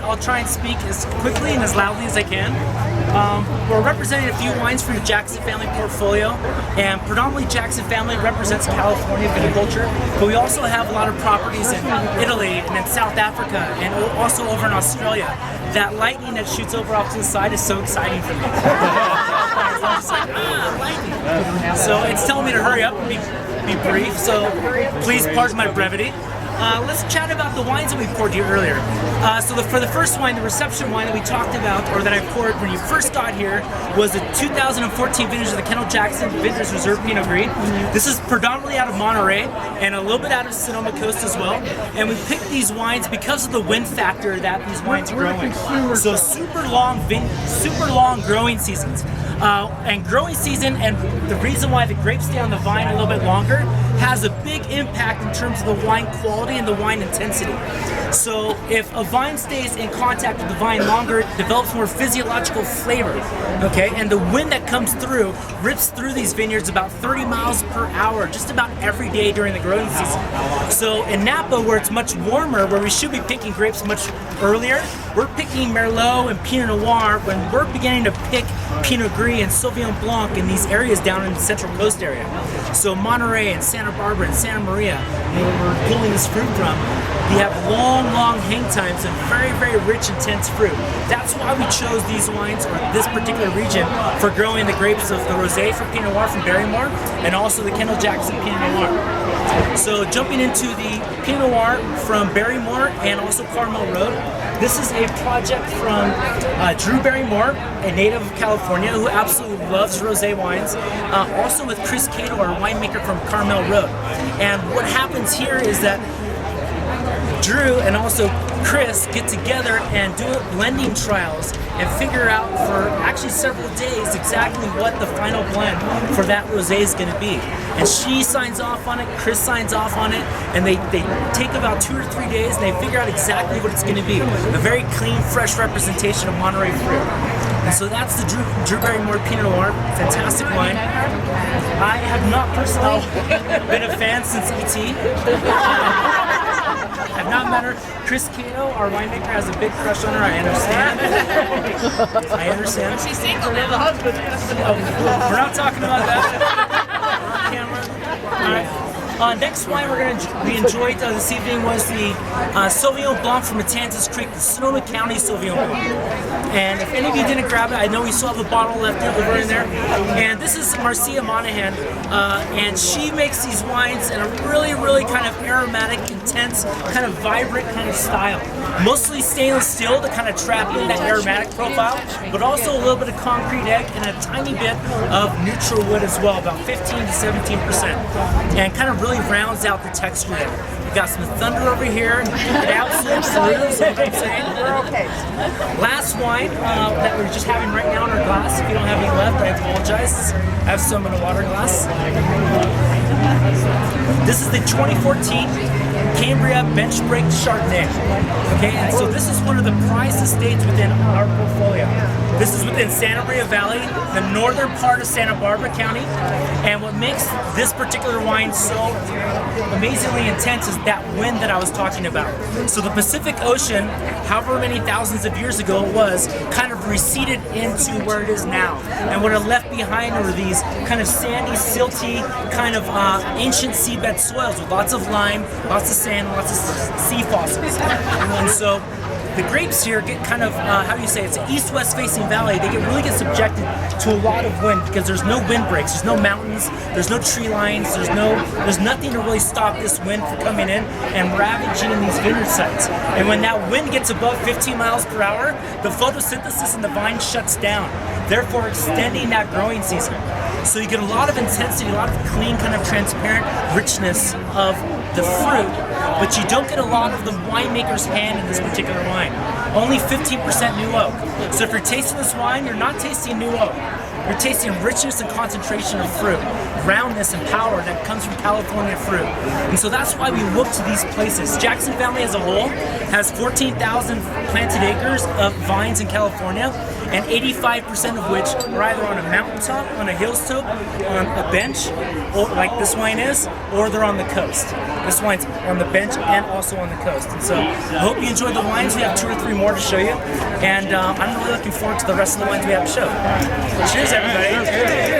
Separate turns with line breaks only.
I'll try and speak as quickly and as loudly as I can. We're representing a few wines from the Jackson family portfolio, and predominantly Jackson family represents California viticulture, but we also have a lot of properties in Italy and in South Africa and also over in Australia. That lightning that shoots over off to the side is so exciting for me. I'm just like, lightning. So it's telling me to hurry up and be brief, so please pardon my brevity. Let's chat about the wines that we poured here earlier. For the first wine, the reception wine that we talked about, or that I poured when you first got here, was the 2014 vintage of the Kendall Jackson Vintage Reserve Pinot Gris. This is predominantly out of Monterey and a little bit out of Sonoma Coast as well. And we picked these wines because of the wind factor that these wines are growing. So super long growing seasons. And growing season, and the reason why the grapes stay on the vine a little bit longer, has a big impact in terms of the wine quality and the wine intensity. So if a vine stays in contact with the vine longer, it develops more physiological flavor, okay? And the wind that comes through rips through these vineyards about 30 miles per hour, just about every day during the growing season. So in Napa, where it's much warmer, where we should be picking grapes much earlier, we're picking Merlot and Pinot Noir when we're beginning to pick Pinot Gris and Sauvignon Blanc in these areas down in the Central Coast area. So Monterey and Santa Barbara and Santa Maria, where we're pulling this fruit from, we have long hang times and very, very rich, intense fruit. That's why we chose these wines, or this particular region, for growing the grapes of the Rosé for Pinot Noir from Barrymore, and also the Kendall Jackson Pinot Noir. So jumping into the Pinot Noir from Barrymore and also Carmel Road, this is a project from Drew Barrymore, a native of California who absolutely loves rosé wines, also with Chris Cato, our winemaker from Carmel Road. And what happens here is that Drew and also Chris get together and do blending trials and figure out for actually several days exactly what the final blend for that rosé is going to be. And she signs off on it, Chris signs off on it, and they take about 2 or 3 days and they figure out exactly what it's going to be. A very clean, fresh representation of Monterey fruit. And so that's the Drew Barrymore Pinot Noir, fantastic wine. I have not personally been a fan since E.T. I've not met her. Chris Cato, our winemaker, has a big crush on her. I understand. I understand.
She's single now. The husband.
Oh, we're not talking about that. On camera. All right. Next wine we enjoyed this evening was the Sauvignon Blanc from Matanzas Creek, the Sonoma County Sauvignon Blanc. And if any of you didn't grab it, I know we still have a bottle left over in there. And this is Marcia Monahan, and she makes these wines in a really kind of aromatic, intense, kind of vibrant kind of style. Mostly stainless steel to kind of trap in that aromatic profile, but also a little bit of concrete egg and a tiny bit of neutral wood as well, about 15 to 17%. And kind of really rounds out the texture there. We got some thunder over here. It absolutely is what I'm saying.
We're okay.
Last wine that we're just having right now in our glass. If you don't have any left, I apologize. I have some in a water glass. This is the 2014 Cambria Bench Break Chardonnay. Okay, and so this is one of the prized estates within our portfolio. This is within Santa Maria Valley, the northern part of Santa Barbara County. And what makes this particular wine so amazingly intense is that wind that I was talking about. So the Pacific Ocean, however many thousands of years ago it was, kind of receded into where it is now. And what it left behind were these kind of sandy, silty, kind of ancient seabed soils with lots of lime, lots of sand, lots of sea fossils. And so the grapes here get kind of, how do you say, it's an east-west facing valley. They really get subjected to a lot of wind because there's no wind breaks, there's no mountains, there's no tree lines, there's nothing to really stop this wind from coming in and ravaging these vineyard sites. And when that wind gets above 15 miles per hour, the photosynthesis in the vine shuts down, therefore extending that growing season. So you get a lot of intensity, a lot of clean, kind of transparent richness of the fruit, but you don't get a lot of the winemaker's hand in this particular wine. Only 15% new oak. So if you're tasting this wine, you're not tasting new oak. You're tasting richness and concentration of fruit, roundness and power that comes from California fruit. And so that's why we look to these places. Jackson Family as a whole has 14,000 planted acres of vines in California, and 85% of which are either on a mountaintop, on a hilltop, on a bench, or like this wine is, or they're on the coast. This wine's on the bench and also on the coast. And so I hope you enjoyed the wines. We have 2 or 3 more to show you. And I'm really looking forward to the rest of the wines we have to show. Cheers, everybody.